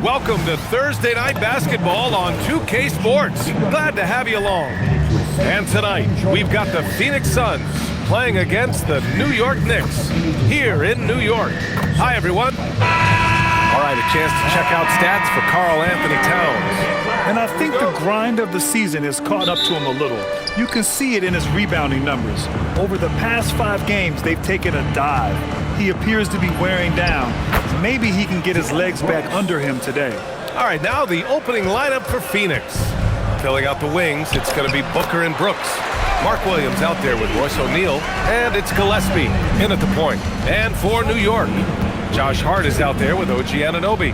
Welcome to Thursday Night Basketball on 2K Sports. Glad to have you along. And tonight, we've got the Phoenix Suns playing against the New York Knicks here in New York. Hi, everyone. All right, a chance to check out stats for Karl Anthony Towns. And I think the grind of the season has caught up to him a little. You can see it in his rebounding numbers. Over the past 5 games, they've taken a dive. He appears to be wearing down. Maybe he can get his legs back under him today. All right, now the opening lineup for Phoenix. Filling out the wings, it's going to be Booker and Brooks. Mark Williams out there with Royce O'Neal, and it's Gillespie in at the point. And for New York, Josh Hart is out there with OG Anunoby.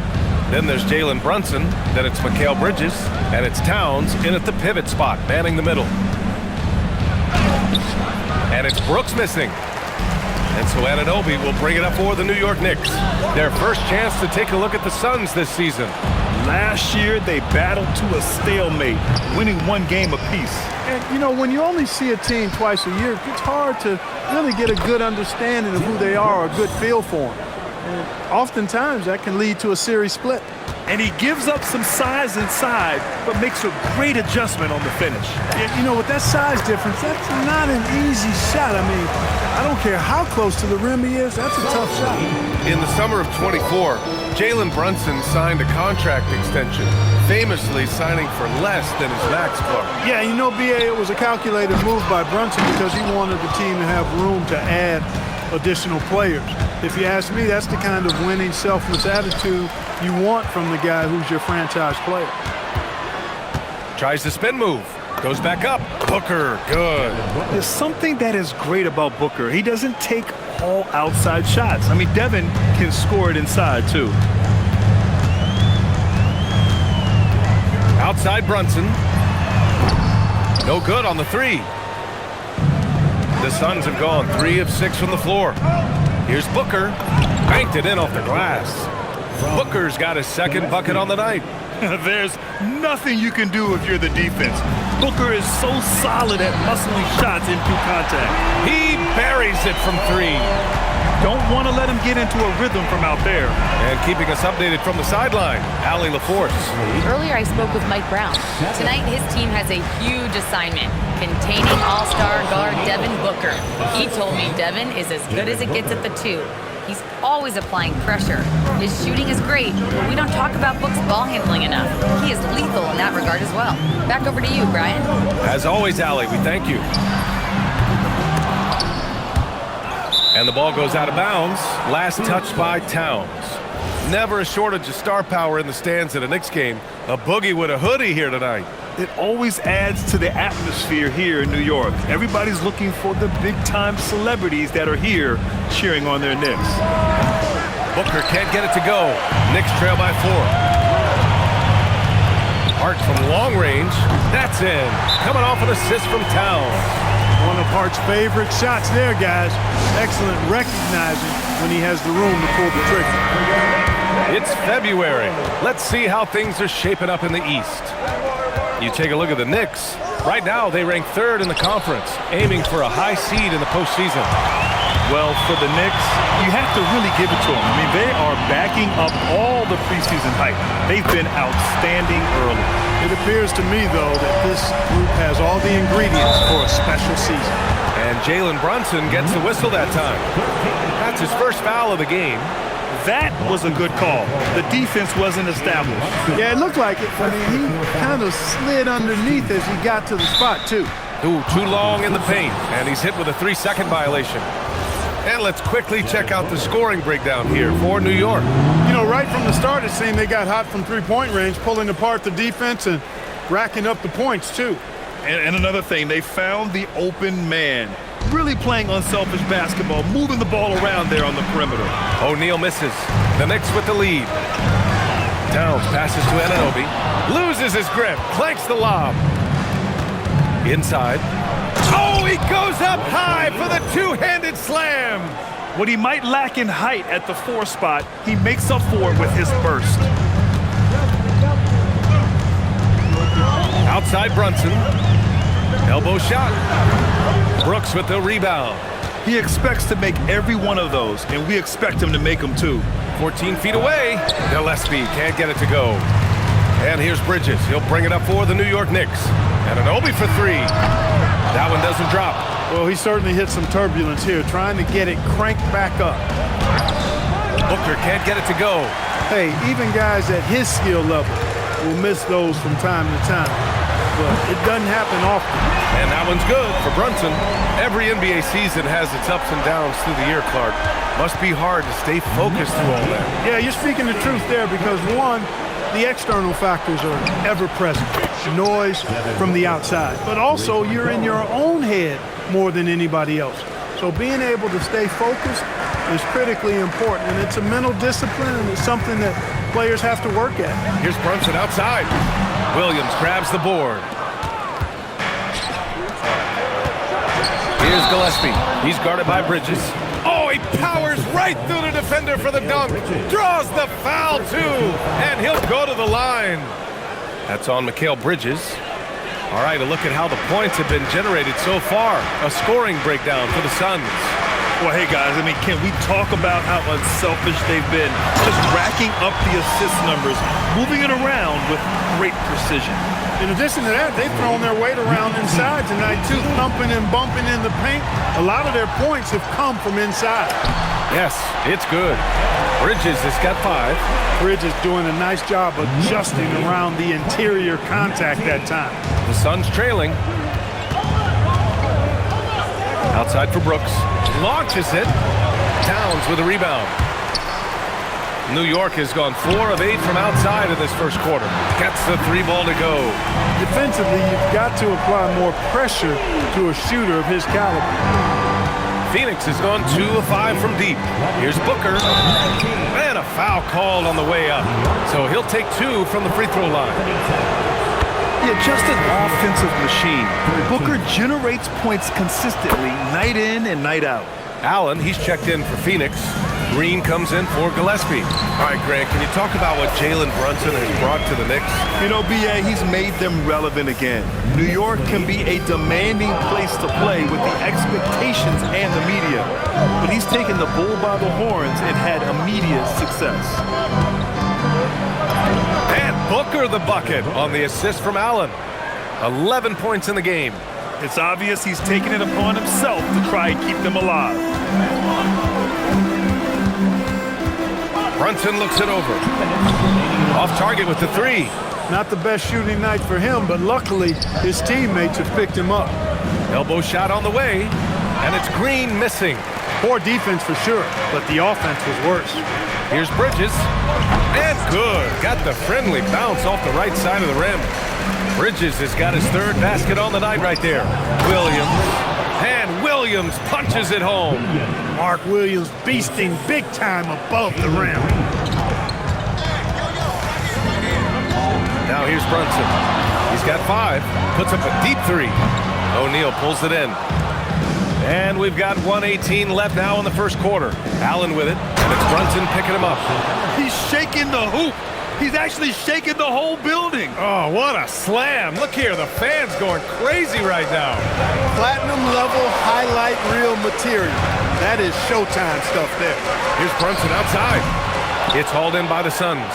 Then there's Jalen Brunson, then it's Mikal Bridges, and it's Towns in at the pivot spot, manning the middle. And it's Brooks missing. And so Anunoby will bring it up for the New York Knicks. Their first chance to take a look at the Suns this season. Last year, they battled to a stalemate, winning 1 game apiece. And, you know, when you only see a team twice a year, it's hard to really get a good understanding of who they are or a good feel for them. And oftentimes, that can lead to a series split. And he gives up some size inside, but makes a great adjustment on the finish. You know, with that size difference, that's not an easy shot. I mean, I don't care how close to the rim he is, that's a tough shot. In the summer of 24, Jalen Brunson signed a contract extension, famously signing for less than his max club. Yeah, you know, B.A., it was a calculated move by Brunson because he wanted the team to have room to add additional players. If you ask me, that's the kind of winning, selfless attitude you want from the guy who's your franchise player. Tries the spin move. Goes back up. Booker, good. There's something that is great about Booker. He doesn't take all outside shots. I mean, Devin can score it inside, too. Outside Brunson. No good on the 3. The Suns have gone 3 of 6 from the floor. Here's Booker. Banked it in off the glass. Booker's got his second bucket on the night. There's nothing you can do if you're the defense. Booker is so solid at muscling shots into contact. He buries it from 3. Don't want to let him get into a rhythm from out there. And keeping us updated from the sideline, Allie LaForce. Earlier I spoke with Mike Brown. Tonight his team has a huge assignment, containing all-star guard Devin Booker. He told me Devin is as good as it gets at the 2. He's always applying pressure. His shooting is great, but we don't talk about Book's ball handling enough. He is lethal in that regard as well. Back over to you, Brian. As always, Allie, we thank you. And the ball goes out of bounds. Last touch by Towns. Never a shortage of star power in the stands at a Knicks game. A boogie with a hoodie here tonight. It always adds to the atmosphere here in New York. Everybody's looking for the big-time celebrities that are here cheering on their Knicks. Booker can't get it to go. Knicks trail by 4. Hart from long range. That's in. Coming off an assist from Towns. One of Hart's favorite shots there, guys. Excellent recognizing when he has the room to pull the trigger. It's February. Let's see how things are shaping up in the East. You take a look at the Knicks. Right now, they rank 3rd in the conference, aiming for a high seed in the postseason. Well, for the Knicks, you have to really give it to them. I mean, they are backing up all the preseason hype. They've been outstanding early. It appears to me, though, that this group has all the ingredients for a special season. And Jalen Brunson gets the whistle that time. That's his first foul of the game. That was a good call. The defense wasn't established. Yeah, it looked like it. I mean, he kind of slid underneath as he got to the spot, too. Ooh, too long in the paint, and he's hit with a 3-second violation. And let's quickly check out the scoring breakdown here for New York. You know, right from the start, it seemed they got hot from three-point range, pulling apart the defense and racking up the points, too. And another thing, they found the open man. Really playing unselfish basketball, moving the ball around there on the perimeter. O'Neal misses. The Knicks with the lead. Towns passes to Anunoby. Loses his grip. Clanks the lob. Inside. Oh, he goes up high for the two-handed slam. What he might lack in height at the 4 spot, he makes up for it with his burst. Outside Brunson. Elbow shot. Brooks with the rebound. He expects to make every one of those, and we expect him to make them too. 14 feet away. Gillespie can't get it to go. And here's Bridges. He'll bring it up for the New York Knicks. And an Obi for three. That one doesn't drop. Well, he certainly hit some turbulence here, trying to get it cranked back up. Booker can't get it to go. Hey, even guys at his skill level will miss those from time to time. But it doesn't happen often. And that one's good for Brunson. Every NBA season has its ups and downs through the year, Clark. Must be hard to stay focused through all that. Yeah, you're speaking the truth there because, one, the external factors are ever present. Noise from the outside. But also, you're in your own head more than anybody else. So being able to stay focused is critically important. And it's a mental discipline, and it's something that players have to work at. Here's Brunson outside. Williams grabs the board. Here's Gillespie. He's guarded by Bridges. Oh, he powers right through the defender for the dunk. Draws the foul, too. And he'll go to the line. That's on Mikal Bridges. All right, a look at how the points have been generated so far. A scoring breakdown for the Suns. Well, hey, guys, I mean, can we talk about how unselfish they've been? Just racking up the assist numbers, moving it around with great precision. In addition to that, they've thrown their weight around inside tonight, too, thumping and bumping in the paint. A lot of their points have come from inside. Yes, it's good. Bridges has got 5. Bridges doing a nice job adjusting around the interior contact that time. The Suns trailing. Outside for Brooks. Launches it. Towns with a rebound. New York has gone 4 of 8 from outside in this first quarter. Gets the 3 ball to go. Defensively, you've got to apply more pressure to a shooter of his caliber. Phoenix has gone 2 of 5 from deep. Here's Booker. And a foul called on the way up. So he'll take 2 from the free throw line. Yeah, just an offensive machine. Booker generates points consistently, night in and night out. Allen, he's checked in for Phoenix. Green comes in for Gillespie. All right, Grant, can you talk about what Jalen Brunson has brought to the Knicks? You know, B.A., he's made them relevant again. New York can be a demanding place to play with the expectations and the media. But he's taken the bull by the horns and had immediate success. And Booker the bucket on the assist from Allen. 11 points in the game. It's obvious he's taken it upon himself to try and keep them alive. Brunson looks it over. Off target with the 3. Not the best shooting night for him, but luckily his teammates have picked him up. Elbow shot on the way, and it's Green missing. Poor defense for sure, but the offense was worse. Here's Bridges. And good. Got the friendly bounce off the right side of the rim. Bridges has got his 3rd basket on the night right there. Williams. And Williams punches it home. Mark Williams beasting big time above the rim. Now here's Brunson. He's got 5. Puts up a deep 3. O'Neal pulls it in. And we've got 1:18 left now in the first quarter. Allen with it, and it's Brunson picking him up. He's shaking the hoop. He's actually shaking the whole building. Oh, what a slam. Look here, the fans going crazy right now. Platinum level highlight reel material. That is Showtime stuff there. Here's Brunson outside. It's hauled in by the Suns.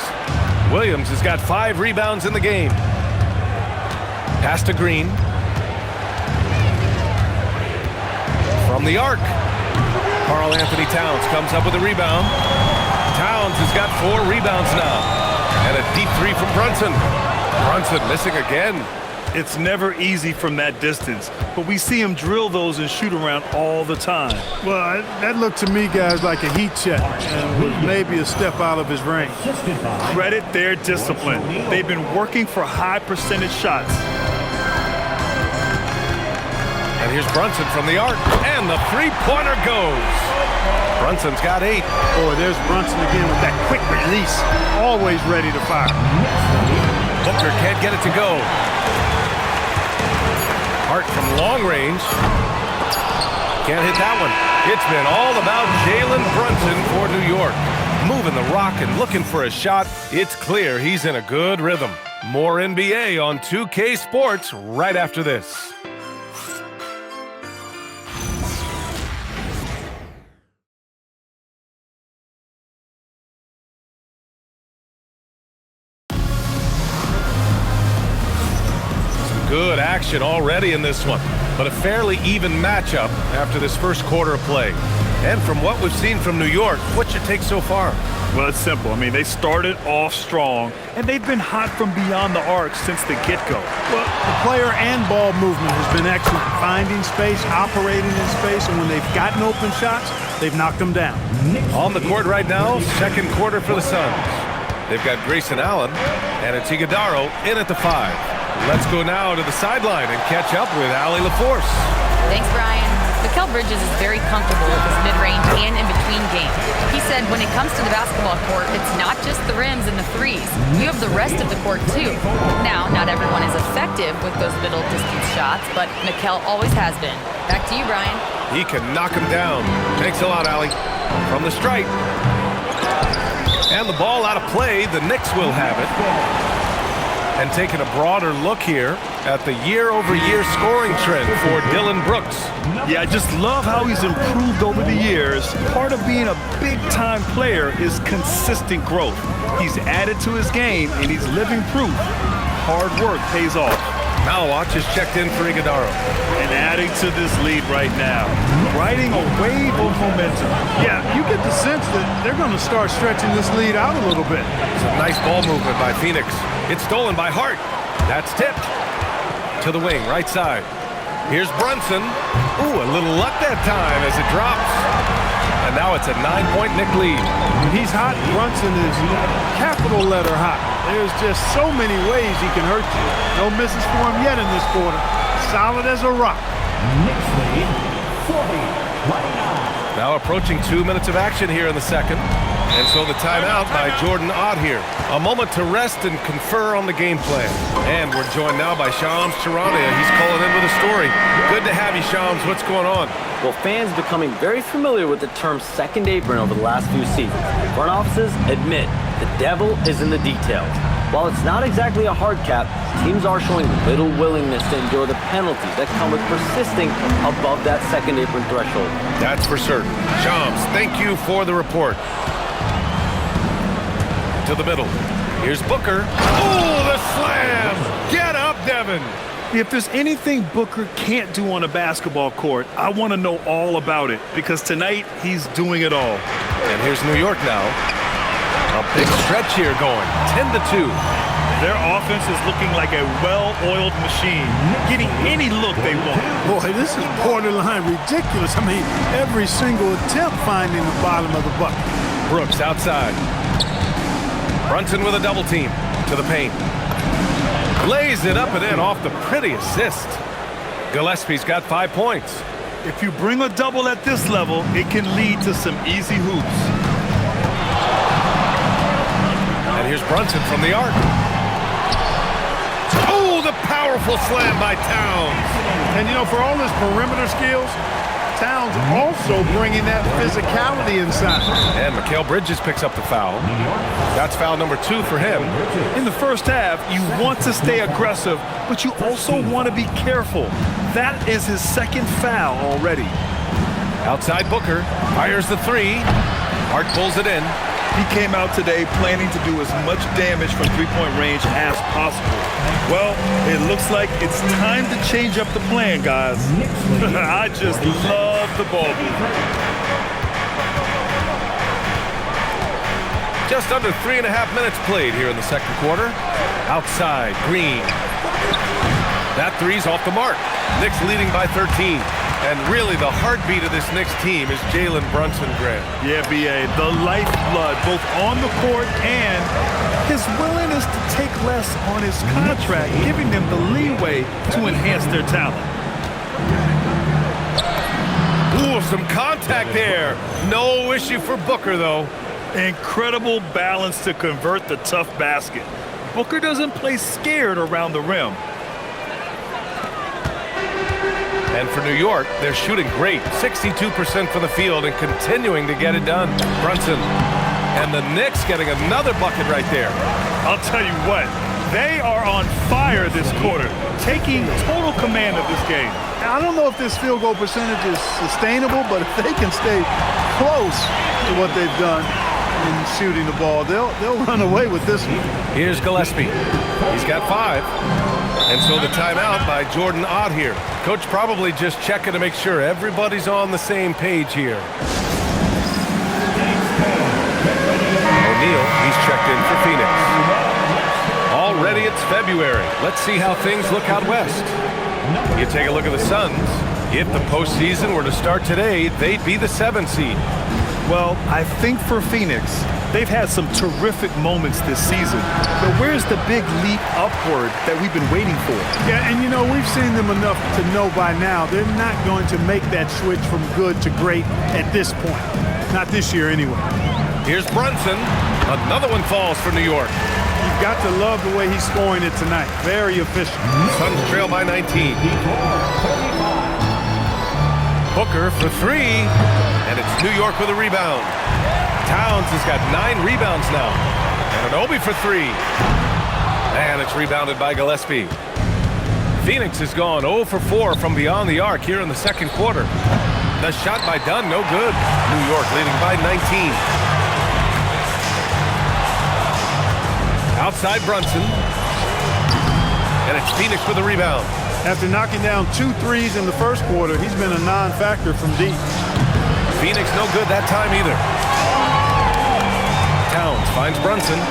Williams has got 5 rebounds in the game. Pass to Green. From the arc. Karl Anthony Towns comes up with a rebound. Towns has got 4 rebounds now. And a deep 3 from Brunson. Brunson missing again. It's never easy from that distance, but we see him drill those and shoot around all the time. Well, that looked to me, guys, like a heat check and was maybe a step out of his range. Credit their discipline. They've been working for high percentage shots. And here's Brunson from the arc. And the 3-pointer goes. Brunson's got 8. Boy, there's Brunson again with that quick release. Always ready to fire. Booker can't get it to go. Hart from long range. Can't hit that one. It's been all about Jalen Brunson for New York. Moving the rock and looking for a shot. It's clear he's in a good rhythm. More NBA on 2K Sports right after this. Good action already in this one, but a fairly even matchup after this first quarter of play. And from what we've seen from New York, what's your take so far? Well, it's simple. I mean, they started off strong, and they've been hot from beyond the arc since the get-go. Well, the player and ball movement has been excellent. Finding space, operating in space, and when they've gotten open shots, they've knocked them down. On the court right now, second quarter for the Suns. They've got Grayson Allen, and it's Iguodaro in at the 5. Let's go now to the sideline and catch up with Allie LaForce. Thanks, Brian. Mikal Bridges is very comfortable with his mid-range and in-between game. He said when it comes to the basketball court, it's not just the rims and the threes. You have the rest of the court, too. Now, not everyone is effective with those middle-distance shots, but Mikal always has been. Back to you, Brian. He can knock him down. Thanks a lot, Allie. From the stripe. And the ball out of play. The Knicks will have it. And taking a broader look here at the year-over-year scoring trend for Dylan Brooks. Yeah, I just love how he's improved over the years. Part of being a big-time player is consistent growth. He's added to his game, and he's living proof. Hard work pays off. Malawach is checked in for Iguodaro. And adding to this lead right now. Riding a wave of momentum. Yeah, you get the sense that they're going to start stretching this lead out a little bit. Some nice ball movement by Phoenix. It's stolen by Hart. That's tipped. To the wing, right side. Here's Brunson. Ooh, a little luck that time as it drops. And now it's a 9-point Knick lead. When he's hot, Brunson is capital letter hot. There's just so many ways he can hurt you. No misses for him yet in this quarter. Solid as a rock. Knicks lead 40-29. Now approaching 2 minutes of action here in the second. And so the timeout by Jordan Ott here. A moment to rest and confer on the game plan. And we're joined now by Shams Charania. He's calling in with a story. Good to have you, Shams. What's going on? Well, fans becoming very familiar with the term second apron over the last few seasons. Front offices admit the devil is in the details. While it's not exactly a hard cap, teams are showing little willingness to endure the penalties that come with persisting above that second apron threshold. That's for certain. Shams, thank you for the report. To the middle. Here's Booker. Oh, the slam! Get up, Devin! If there's anything Booker can't do on a basketball court, I want to know all about it, because tonight he's doing it all. And here's New York now. A big stretch here going, 10-2. Their offense is looking like a well-oiled machine, getting any look they want. Boy, this is borderline ridiculous. I mean, every single attempt finding the bottom of the bucket. Brooks outside. Brunson with a double team to the paint. Lays it up and in off the pretty assist. Gillespie's got 5 points. If you bring a double at this level, it can lead to some easy hoops. And here's Brunson from the arc. Oh, the powerful slam by Towns. And, you know, for all his perimeter skills, Towns also bringing that physicality inside. And Mikal Bridges picks up the foul. That's foul number 2 for him. In the first half, you want to stay aggressive, but you also want to be careful. That is his second foul already. Outside Booker, fires the 3. Hart pulls it in. He came out today planning to do as much damage from three-point range as possible. Well, it looks like it's time to change up the plan, guys. I just love the ball movement. Just under 3.5 minutes played here in the second quarter. Outside, Green. That 3's off the mark. Knicks leading by 13. And really, the heartbeat of this Knicks team is Jalen Brunson, Grant. Yeah, B.A., the lifeblood, both on the court and his willingness to take less on his contract, giving them the leeway to enhance their talent. Ooh, some contact there. No issue for Booker, though. Incredible balance to convert the tough basket. Booker doesn't play scared around the rim. And for New York, they're shooting great. 62% from the field and continuing to get it done. Brunson. And the Knicks getting another bucket right there. I'll tell you what, they are on fire this quarter, taking total command of this game. I don't know if this field goal percentage is sustainable, but if they can stay close to what they've done, in shooting the ball. They'll run away with this one. Here's Gillespie. He's got 5. And so the timeout by Jordan Ott here. Coach probably just checking to make sure everybody's on the same page here. O'Neal, he's checked in for Phoenix. Already it's February. Let's see how things look out west. You take a look at the Suns. If the postseason were to start today, they'd be the 7th seed. Well, I think for Phoenix, they've had some terrific moments this season. But where's the big leap upward that we've been waiting for? Yeah, and you know, we've seen them enough to know by now they're not going to make that switch from good to great at this point. Not this year anyway. Here's Brunson. Another one falls for New York. You've got to love the way he's scoring it tonight. Very efficient. Suns trail by 19. Booker for 3, and it's New York with a rebound. Towns has got 9 rebounds now. And Anunoby for 3. And it's rebounded by Gillespie. Phoenix has gone 0 for 4 from beyond the arc here in the second quarter. The shot by Dunn, no good. New York leading by 19. Outside Brunson. And it's Phoenix with a rebound. After knocking down 2 threes in the first quarter, he's been a non-factor from deep. Phoenix no good that time either. Towns finds Brunson.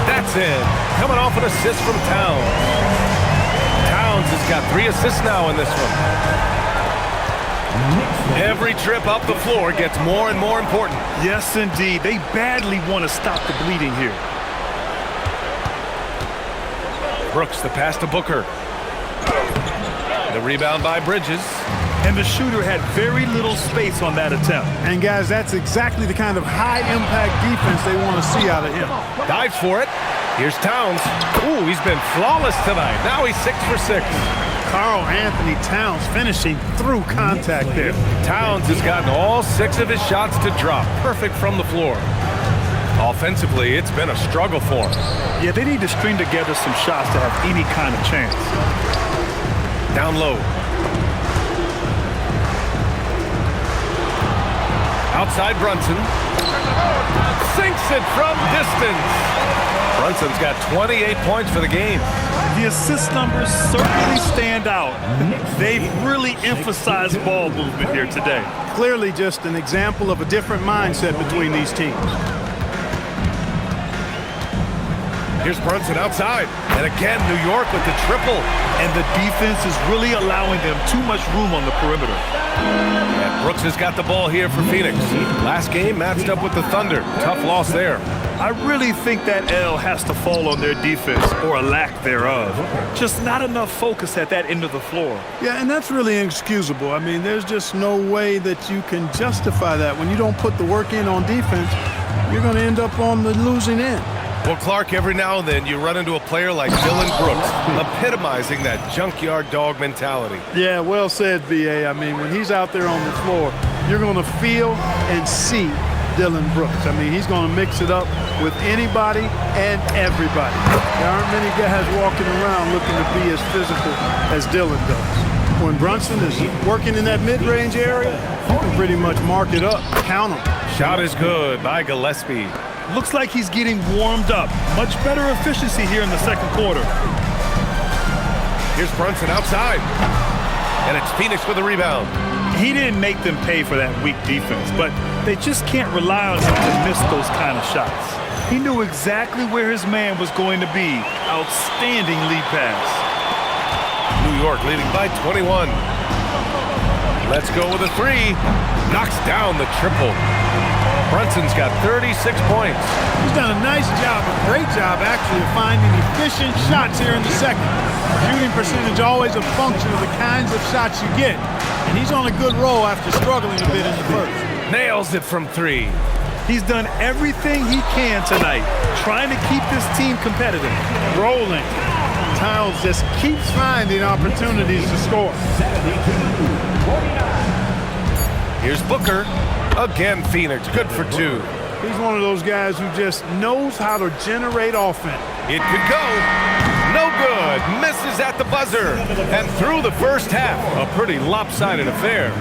That's in. Coming off an assist from Towns. Towns has got 3 assists now in this one. Every trip up the floor gets more and more important. Yes, indeed. They badly want to stop the bleeding here. Brooks, the pass to Booker. The rebound by Bridges. And the shooter had very little space on that attempt. And guys, that's exactly the kind of high-impact defense they want to see out of him. Dives for it. Here's Towns. Ooh, he's been flawless tonight. Now he's 6 for 6. Karl Anthony Towns finishing through contact there. Towns has gotten all 6 of his shots to drop. Perfect from the floor. Offensively, it's been a struggle for him. Yeah, they need to string together some shots to have any kind of chance. Down low. Outside Brunson. Sinks it from distance. Brunson's got 28 points for the game. The assist numbers certainly stand out. They've really emphasized ball movement here today. Clearly just an example of a different mindset between these teams. Here's Brunson outside. And again, New York with the triple. And the defense is really allowing them too much room on the perimeter. And Brooks has got the ball here for Phoenix. Last game matched up with the Thunder. Tough loss there. I really think that L has to fall on their defense, or a lack thereof. Just not enough focus at that end of the floor. Yeah, and that's really inexcusable. I mean, there's just no way that you can justify that. When you don't put the work in on defense, you're going to end up on the losing end. Well, Clark, every now and then you run into a player like Dylan Brooks, epitomizing that junkyard dog mentality. Yeah, well said, B.A. I mean, when he's out there on the floor, you're going to feel and see Dylan Brooks. I mean, he's going to mix it up with anybody and everybody. There aren't many guys walking around looking to be as physical as Dylan does. When Brunson is working in that mid-range area, you can pretty much mark it up, count him. Shot is good by Gillespie. Looks like he's getting warmed up. Much better efficiency here in the second quarter. Here's Brunson outside. And it's Phoenix with a rebound. He didn't make them pay for that weak defense, but they just can't rely on him to miss those kind of shots. He knew exactly where his man was going to be. Outstanding lead pass. New York leading by 21. Let's go with a 3. Knocks down the triple. Brunson's got 36 points. He's done a nice job, a great job actually, of finding efficient shots here in the second. Shooting percentage always a function of the kinds of shots you get. And he's on a good roll after struggling a bit in the first. Nails it from 3. He's done everything he can tonight, trying to keep this team competitive. Rolling. Towns just keeps finding opportunities to score. Here's Booker. Again, Phoenix, good for 2. He's one of those guys who just knows how to generate offense. It could go. No good. Misses at the buzzer. And through the first half, a pretty lopsided affair.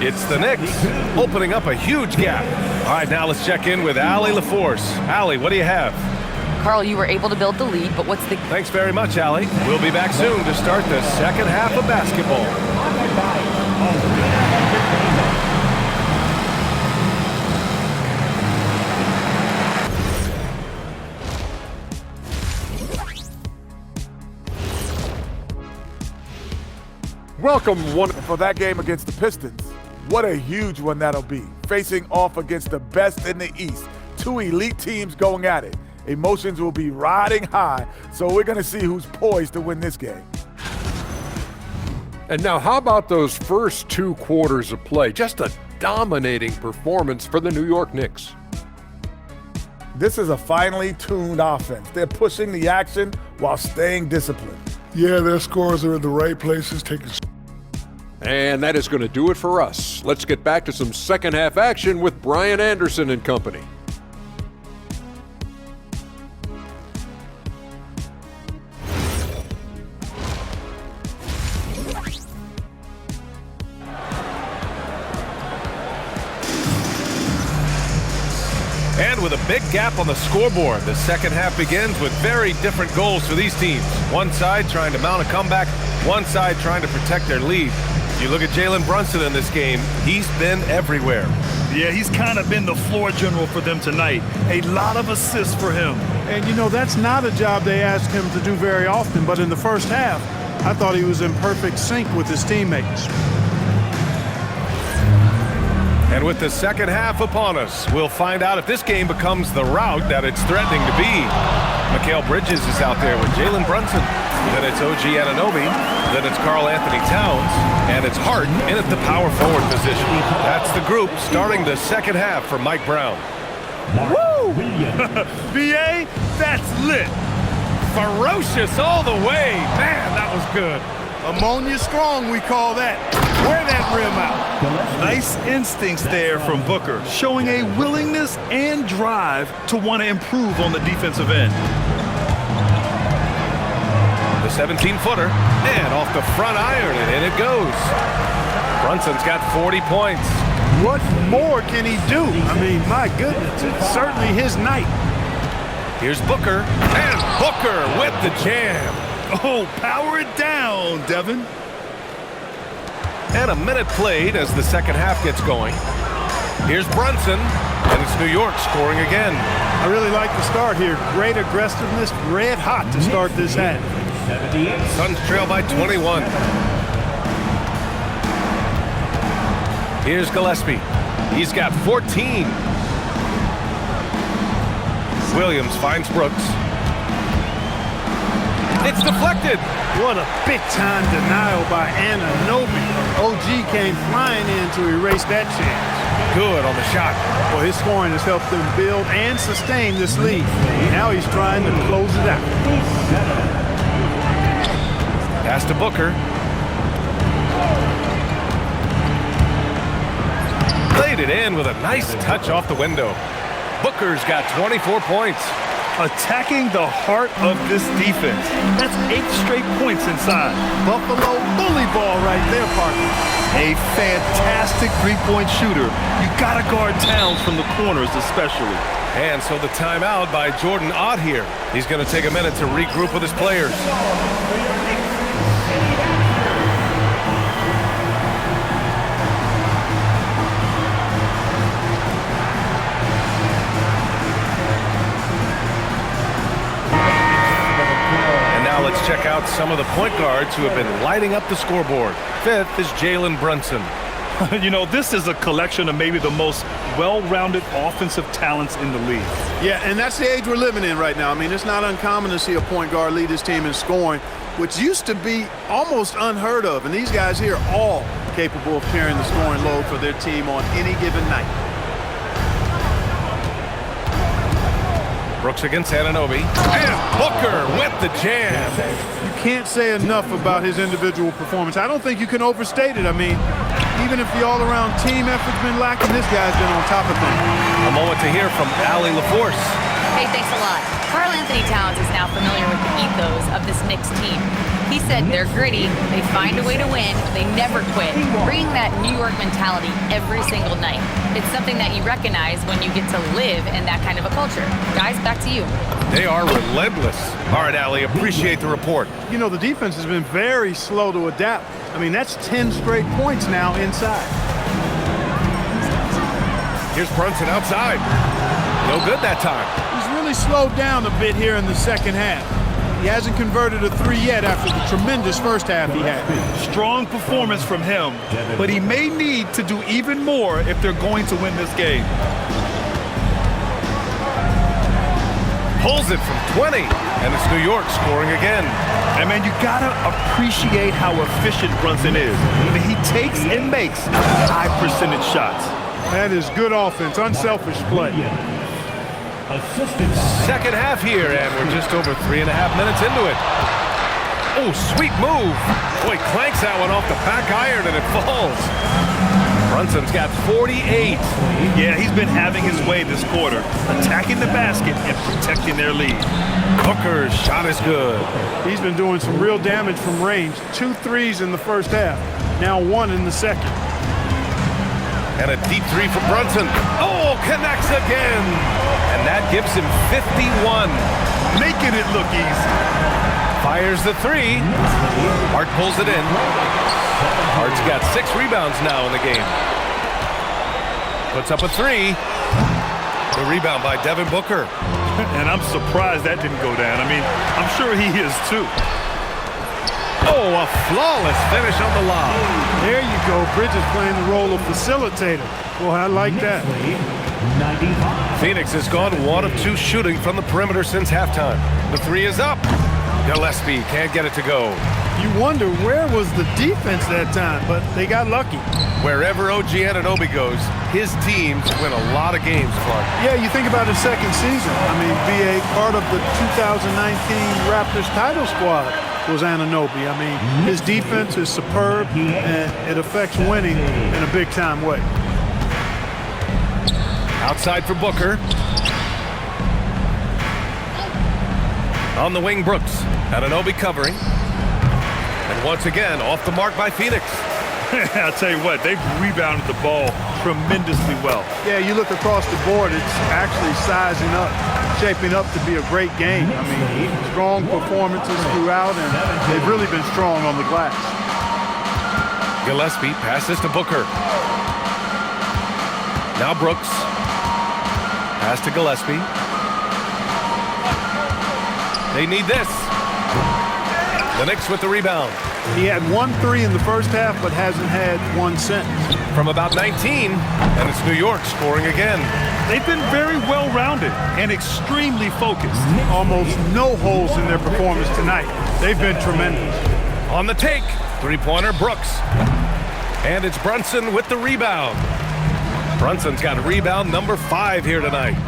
It's the Knicks opening up a huge gap. All right, now let's check in with Allie LaForce. Allie, what do you have? Carl, you were able to build the lead, but what's the... Thanks very much, Allie. We'll be back soon to start the second half of basketball. Welcome one for that game against the Pistons. What a huge one that'll be, facing off against the best in the East. Two elite teams going at it. Emotions will be riding high, so we're going to see who's poised to win this game. And now how about those first 2 quarters of play? Just a dominating performance for the New York Knicks. This is a finely tuned offense. They're pushing the action while staying disciplined. Yeah, their scores are in the right places, taking. And that is going to do it for us. Let's get back to some second half action with Brian Anderson and company. And with a big gap on the scoreboard, the second half begins with very different goals for these teams. One side trying to mount a comeback, one side trying to protect their lead. You look at Jalen Brunson in this game, he's been everywhere. Yeah, he's kind of been the floor general for them tonight. A lot of assists for him. And, you know, that's not a job they ask him to do very often, but in the first half, I thought he was in perfect sync with his teammates. And with the second half upon us, we'll find out if this game becomes the rout that it's threatening to be. Mikal Bridges is out there with Jalen Brunson. Then it's OG Anunoby. Then it's Karl Anthony Towns. And it's Hart in at the power forward position. That's the group starting the second half for Mike Brown. Woo! BA, that's lit. Ferocious all the way. Man, that was good. Ammonia strong, we call that. Wear that rim out. Nice instincts there from Booker, showing a willingness and drive to want to improve on the defensive end. The 17-footer, and off the front iron, and in it goes. Brunson's got 40 points. What more can he do? I mean, my goodness, it's certainly his night. Here's Booker, and Booker with the jam. Oh, power it down, Devin. And a minute played as the second half gets going. Here's Brunson, and it's New York scoring again. I really like the start here. Great aggressiveness, red hot to start this half. Suns trail by 21. Here's Gillespie. He's got 14. Williams finds Brooks. It's deflected. What a big-time denial by Anunoby. OG came flying in to erase that chance. Good on the shot. Well, his scoring has helped them build and sustain this lead. Now he's trying to close it out. Pass to Booker. Laid it in with a nice touch off the window. Booker's got 24 points. Attacking the heart of this defense. That's 8 straight points inside. Buffalo bully ball right there, partner. A fantastic three-point shooter. You gotta guard Towns from the corners especially. And so the timeout by Jordan Ott here. He's going to take a minute to regroup with his players. Let's check out some of the point guards who have been lighting up the scoreboard. Fifth is Jalen Brunson. You know, this is a collection of maybe the most well-rounded offensive talents in the league. Yeah, and that's the age we're living in right now. I mean, it's not uncommon to see a point guard lead his team in scoring, which used to be almost unheard of. And these guys here are all capable of carrying the scoring load for their team on any given night. Brooks against Anunoby. And Booker with the jam. You can't say enough about his individual performance. I don't think you can overstate it. I mean, even if the all-around team effort's been lacking, this guy's been on top of things. A moment to hear from Allie LaForce. Hey, thanks a lot. Karl Anthony Towns is now familiar with the ethos of this Knicks team. He said they're gritty, they find a way to win, they never quit, bringing that New York mentality every single night. It's something that you recognize when you get to live in that kind of a culture. Guys, back to you. They are relentless. All right, Allie, appreciate the report. You know, the defense has been very slow to adapt. I mean, that's 10 straight points now inside. Here's Brunson outside. No good that time. He's really slowed down a bit here in the second half. He hasn't converted a three yet after the tremendous first half he had. Strong performance from him, but he may need to do even more if they're going to win this game. Pulls it from 20, and it's New York scoring again. And man, you gotta appreciate how efficient Brunson is. I mean, he takes and makes high percentage shots. That is good offense, unselfish play. Second half here, and we're just over 3.5 minutes into it. Oh, sweet move. Boy, clanks that one off the back iron, and it falls. Brunson's got 48. Yeah, he's been having his way this quarter, attacking the basket and protecting their lead. Booker's shot is good. He's been doing some real damage from range. 2 threes in the first half, now 1 in the second. And a deep three from Brunson. Oh, connects again. And that gives him 51. Making it look easy. Fires the three. Hart pulls it in. Hart's got 6 rebounds now in the game. Puts up a three. The rebound by Devin Booker. And I'm surprised that didn't go down. I mean, I'm sure he is too. Oh, a flawless finish on the lob. There you go. Bridges playing the role of facilitator. Well, I like that. Phoenix has gone 1 of 2 shooting from the perimeter since halftime. The three is up. Gillespie can't get it to go. You wonder where was the defense that time, but they got lucky. Wherever OG Anunoby goes, his teams win a lot of games, Clark. Yeah, you think about his second season. I mean, be a part of the 2019 Raptors title squad was Anunoby. I mean, his defense is superb, and it affects winning in a big-time way. Outside for Booker. On the wing, Brooks. Anunoby covering. And once again, off the mark by Phoenix. I'll tell you what, they've rebounded the ball tremendously well. Yeah, you look across the board, it's actually sizing up, shaping up to be a great game. I mean, strong performances throughout, and they've really been strong on the glass. Gillespie passes to Booker. Now Brooks. Pass to Gillespie. They need this. The Knicks with the rebound. He had 1 3 in the first half, but hasn't had 1 since. From about 19, and it's New York scoring again. They've been very well-rounded and extremely focused. Almost no holes in their performance tonight. They've been tremendous. On the take, three-pointer Brooks. And it's Brunson with the rebound. Brunson's got rebound number 5 here tonight.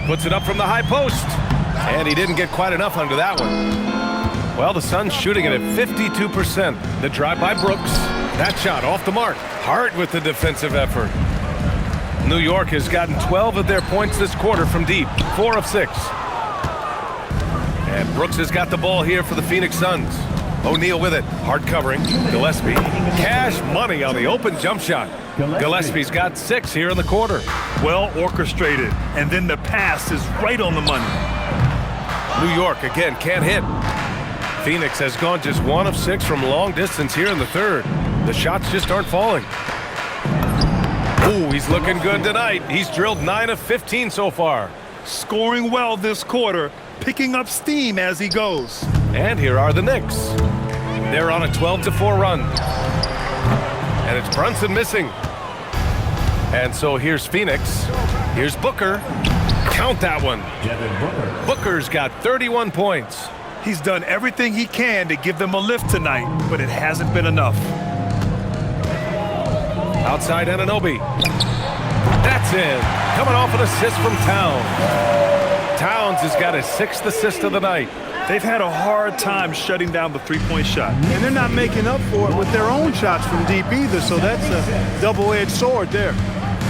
Puts it up from the high post. And he didn't get quite enough under that one. Well, the Suns shooting it at 52%. The drive by Brooks. That shot off the mark. Hart with the defensive effort. New York has gotten 12 of their points this quarter from deep. 4 of 6. And Brooks has got the ball here for the Phoenix Suns. O'Neal with it. Hart covering. Gillespie. Cash money on the open jump shot. Gillespie's got 6 here in the quarter. Well orchestrated. And then the pass is right on the money. New York again can't hit. Phoenix has gone just 1 of 6 from long distance here in the third. The shots just aren't falling. Ooh, he's looking good tonight. He's drilled 9 of 15 so far. Scoring well this quarter, picking up steam as he goes. And here are the Knicks. They're on a 12-4 run. And it's Brunson missing. And so here's Phoenix. Here's Booker. Count that one. Booker's got 31 points. He's done everything he can to give them a lift tonight, but it hasn't been enough. Outside Anunoby. That's in. Coming off an assist from Towns. Towns has got his 6th assist of the night. They've had a hard time shutting down the three-point shot. And they're not making up for it with their own shots from deep either, so that's a double-edged sword there.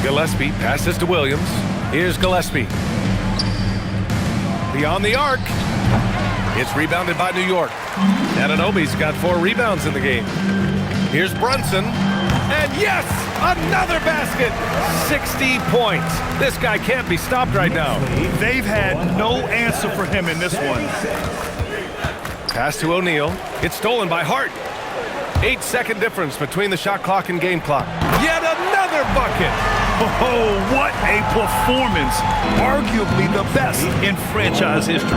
Gillespie passes to Williams. Here's Gillespie. Beyond the arc. It's rebounded by New York. Anunoby's got 4 rebounds in the game. Here's Brunson. And yes, another basket. 60 points. This guy can't be stopped right now. They've had no answer for him in this one. Pass to O'Neal. It's stolen by Hart. 8-second difference between the shot clock and game clock. Yet another bucket. Oh, what a performance. Arguably the best in franchise history.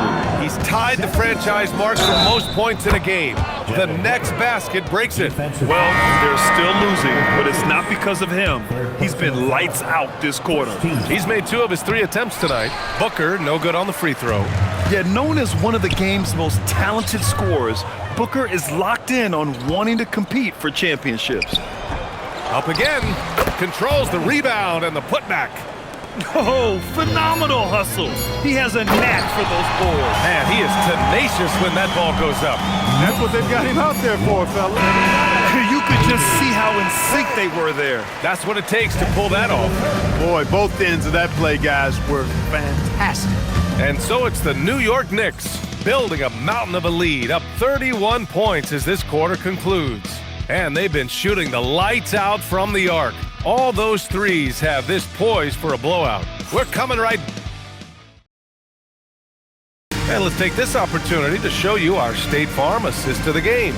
He's tied the franchise mark for most points in a game. The next basket breaks it. Well, they're still losing, but it's not because of him. He's been lights out this quarter. He's made 2 of his 3 attempts tonight. Booker, no good on the free throw. Yet known as one of the game's most talented scorers, Booker is locked in on wanting to compete for championships. Up again. Controls the rebound and the putback. Oh, phenomenal hustle. He has a knack for those balls. Man, he is tenacious when that ball goes up. That's what they've got him out there for, fellas. You could just see how in sync they were there. That's what it takes to pull that off. Boy, both ends of that play, guys, were fantastic. And so it's the New York Knicks building a mountain of a lead, up 31 points as this quarter concludes. And they've been shooting the lights out from the arc. All those threes have this poised for a blowout. We're coming right. And let's take this opportunity to show you our State Farm assist to the game.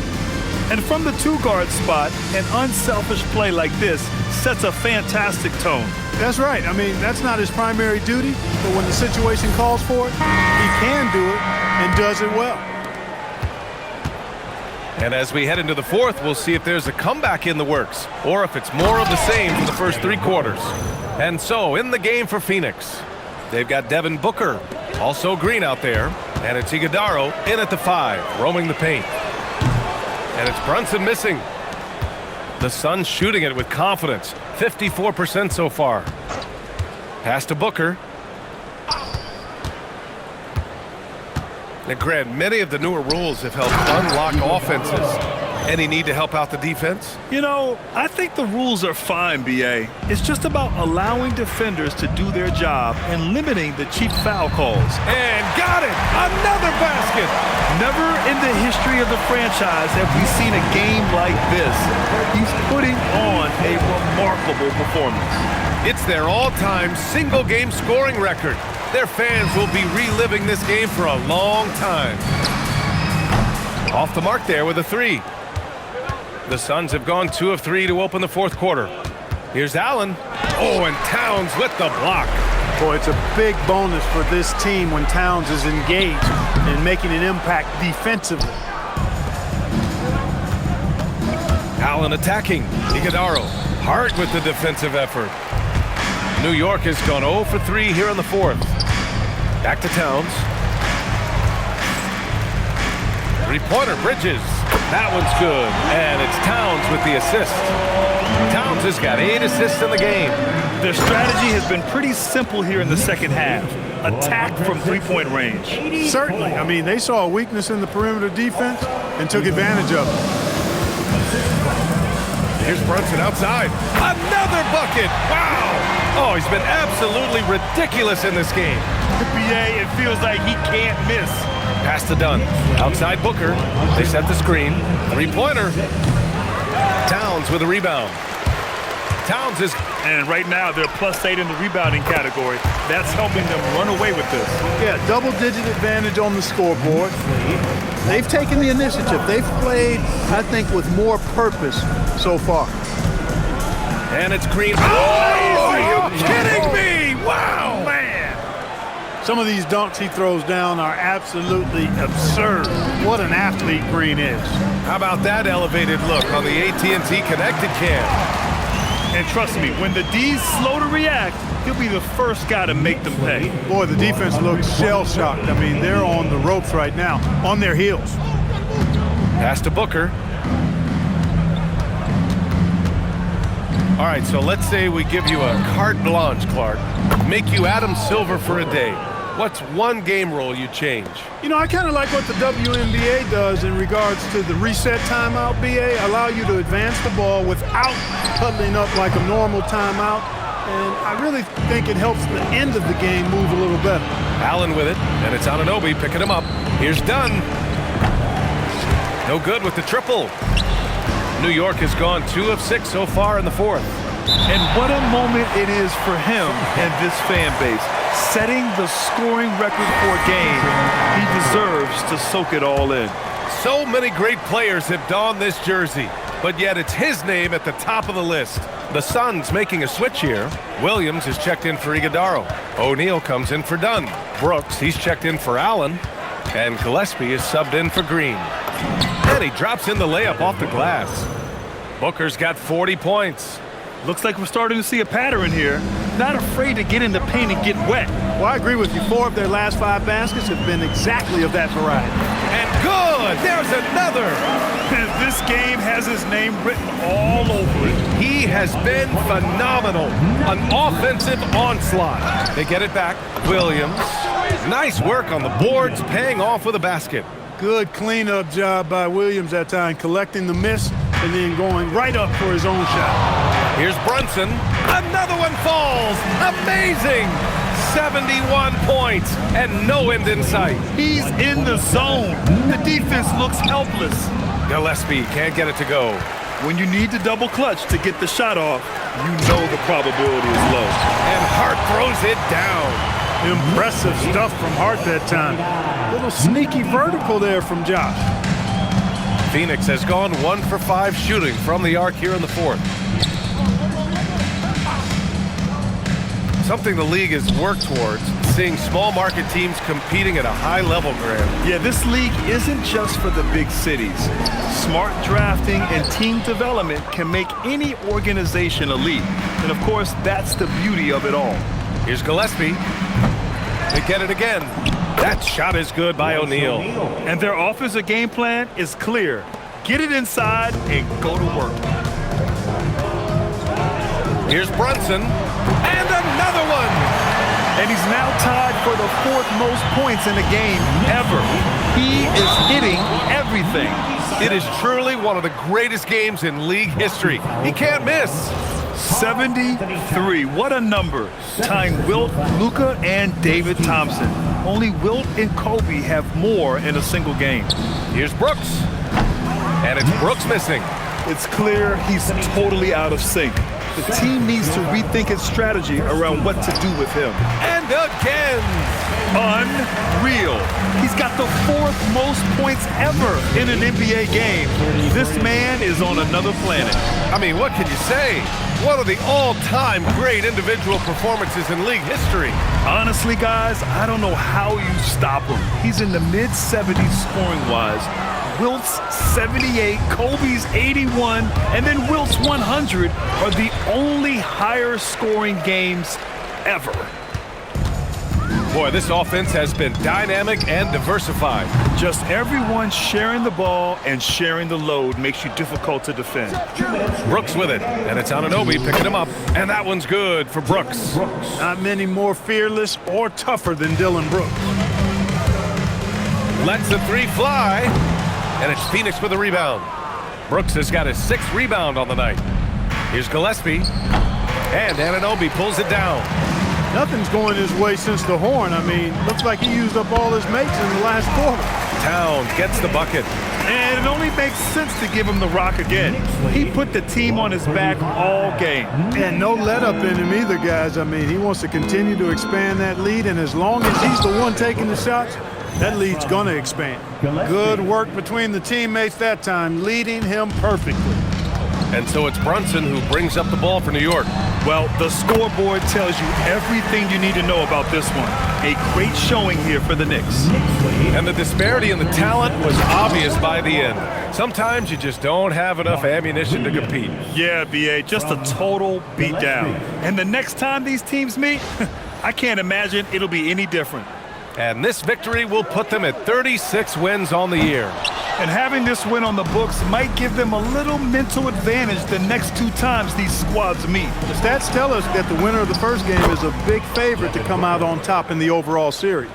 And from the 2-guard spot, an unselfish play like this sets a fantastic tone. That's right. I mean, that's not his primary duty, but when the situation calls for it, he can do it and does it well. And as we head into the 4th, we'll see if there's a comeback in the works or if it's more of the same for the first 3 quarters. And so in the game for Phoenix, they've got Devin Booker, also Green out there, and it's Iguodala in at the 5, roaming the paint. And it's Brunson missing. The Suns shooting it with confidence, 54% so far. Pass to Booker. Now, Grant, many of the newer rules have helped unlock offenses. Any need to help out the defense? You know, I think the rules are fine, B.A. It's just about allowing defenders to do their job and limiting the cheap foul calls. And got it! Another basket! Never in the history of the franchise have we seen a game like this. He's putting on a remarkable performance. It's their all-time single-game scoring record. Their fans will be reliving this game for a long time. Off the mark there with a 3. The Suns have gone 2 of 3 to open the 4th quarter. Here's Allen. Oh, and Towns with the block. Boy, it's a big bonus for this team when Towns is engaged and making an impact defensively. Allen attacking. Iguodala. Hart with the defensive effort. New York has gone 0 for 3 here in the 4th. Back to Towns. 3-pointer, Bridges. That one's good. And it's Towns with the assist. Towns has got 8 assists in the game. Their strategy has been pretty simple here in the second half. Attack from 3-point range. Certainly. I mean, they saw a weakness in the perimeter defense and took advantage of it. Here's Brunson outside. Another bucket! Wow! Oh, he's been absolutely ridiculous in this game. BA, it feels like he can't miss. Pass to Dunn. Outside Booker. They set the screen. 3-pointer. Towns with a rebound. Towns is... And right now, they're +8 in the rebounding category. That's helping them run away with this. Yeah, double-digit advantage on the scoreboard. They've taken the initiative. They've played, I think, with more purpose so far. And it's Green. Oh, are you kidding me? Wow, man. Some of these dunks he throws down are absolutely absurd. What an athlete Green is. How about that elevated look on the AT&T Connected Cam? And trust me, when the D's slow to react, he'll be the first guy to make them pay. Boy, the defense looks shell-shocked. I mean, they're on the ropes right now, on their heels. Pass to Booker. All right, so let's say we give you a carte blanche, Clark. Make you Adam Silver for a day. What's one game rule you change? You know, I kind of like what the WNBA does in regards to the reset timeout, BA. Allow you to advance the ball without huddling up like a normal timeout And I really think it helps the end of the game move a little better. Allen with it, and it's Anunoby picking him up. Here's Dunn. No good with the triple. New York has gone 2 of 6 so far in the fourth. And what a moment it is for him and this fan base. Setting the scoring record for a game, he deserves to soak it all in. So many great players have donned this jersey, but yet it's his name at the top of the list. The Suns making a switch here. Williams is checked in for Iguodaro. O'Neal comes in for Dunn. Brooks, he's checked in for Allen. And Gillespie is subbed in for Green. And he drops in the layup off the glass. Booker's got 40 points. Looks like we're starting to see a pattern here. Not afraid to get in the paint and get wet. Well, I agree with you. 4 of their last 5 baskets have been exactly of that variety. And good! There's another! This game has his name written all over it. He has been phenomenal. An offensive onslaught. They get it back. Williams. Nice work on the boards, paying off with a basket. Good cleanup job by Williams that time, collecting the miss and then going right up for his own shot. Here's Brunson. Another one falls. Amazing. 71 points and no end in sight. He's in the zone. The defense looks helpless. Gillespie can't get it to go. When you need to double clutch to get the shot off, you know the probability is low. And Hart throws it down. Impressive stuff from Hart that time. Little sneaky vertical there from Josh. Phoenix has gone 1 for 5 shooting from the arc here in the fourth. Something the league has worked towards, seeing small market teams competing at a high level, Graham. Yeah, this league isn't just for the big cities. Smart drafting and team development can make any organization elite. And of course, that's the beauty of it all. Here's Gillespie. They get it again. That shot is good by O'Neal. And their offensive game plan is clear. Get it inside and go to work. Here's Brunson. And another one! And he's now tied for the 4th most points in a game ever. He is hitting everything. It is truly one of the greatest games in league history. He can't miss. 73. What a number. Tying Wilt, Luka, and David Thompson. Only Wilt and Kobe have more in a single game. Here's Brooks. And it's Brooks missing. It's clear he's totally out of sync. The team needs to rethink its strategy around what to do with him. And again! Unreal. He's got the 4th most points ever in an NBA game. This man is on another planet. I mean, what can you say? One of the all-time great individual performances in league history. Honestly, guys, I don't know how you stop him. He's in the mid-70s scoring-wise. Wilt's 78, Kobe's 81, and then Wilt's 100 are the only higher scoring games ever. Boy, this offense has been dynamic and diversified. Just everyone sharing the ball and sharing the load makes you difficult to defend. Brooks with it, and it's Anunoby picking him up, and that one's good for Brooks. Not many more fearless or tougher than Dylan Brooks. Lets the 3 fly, and it's Phoenix with a rebound. Brooks has got his 6th rebound on the night. Here's Gillespie, and Anunoby pulls it down. Nothing's going his way since the horn. I mean, looks like he used up all his mates in the last quarter. Towns gets the bucket. And it only makes sense to give him the rock again. He put the team on his back all game. And no let up in him either, guys. I mean, he wants to continue to expand that lead, and as long as he's the one taking the shots, that lead's going to expand. Good work between the teammates that time, leading him perfectly. And so it's Brunson who brings up the ball for New York. Well, the scoreboard tells you everything you need to know about this one. A great showing here for the Knicks. And the disparity in the talent was obvious by the end. Sometimes you just don't have enough ammunition to compete. Yeah, B.A., just a total beatdown. And the next time these teams meet, I can't imagine it'll be any different. And this victory will put them at 36 wins on the year. And having this win on the books might give them a little mental advantage the next 2 times these squads meet. The stats tell us that the winner of the first game is a big favorite to come out on top in the overall series.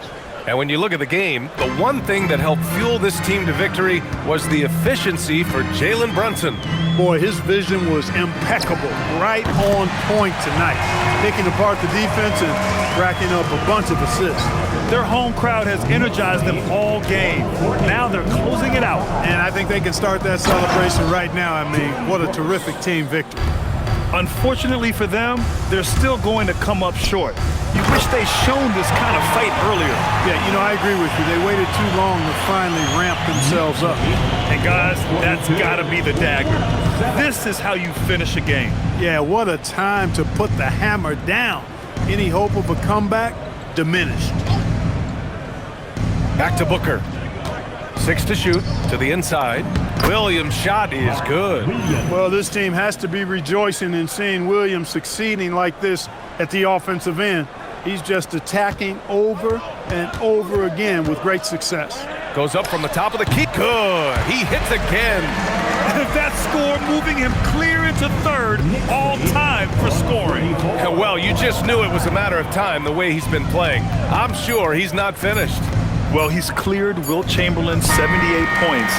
And when you look at the game, the one thing that helped fuel this team to victory was the efficiency for Jalen Brunson. Boy, his vision was impeccable, right on point tonight, picking apart the defense and racking up a bunch of assists. Their home crowd has energized them all game. Now they're closing it out. And I think they can start that celebration right now. I mean, what a terrific team victory. Unfortunately for them, they're still going to come up short. You wish they'd shown this kind of fight earlier. Yeah, you know, I agree with you. They waited too long to finally ramp themselves up. And guys, that's got to be the dagger. This is how you finish a game. Yeah, what a time to put the hammer down. Any hope of a comeback diminished. Back to Booker. 6 to shoot, to the inside. Williams' shot is good. Well, this team has to be rejoicing in seeing Williams succeeding like this at the offensive end. He's just attacking over and over again with great success. Goes up from the top of the key. Good. He hits again. That score moving him clear into third, all time for scoring. Well, you just knew it was a matter of time the way he's been playing. I'm sure he's not finished. Well, he's cleared Wilt Chamberlain's 78 points.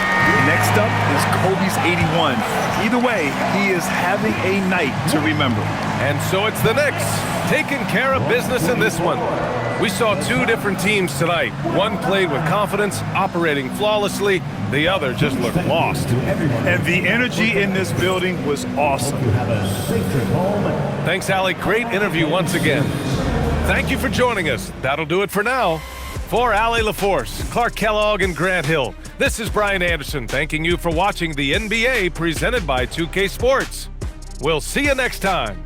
Next up is Kobe's 81. Either way, he is having a night to remember. And so it's the Knicks taking care of business in this one. We saw two different teams tonight. One played with confidence, operating flawlessly. The other just looked lost. And the energy in this building was awesome. Thanks, Allie. Great interview once again. Thank you for joining us. That'll do it for now. For Allie LaForce, Clark Kellogg, and Grant Hill, this is Brian Anderson thanking you for watching the NBA presented by 2K Sports. We'll see you next time.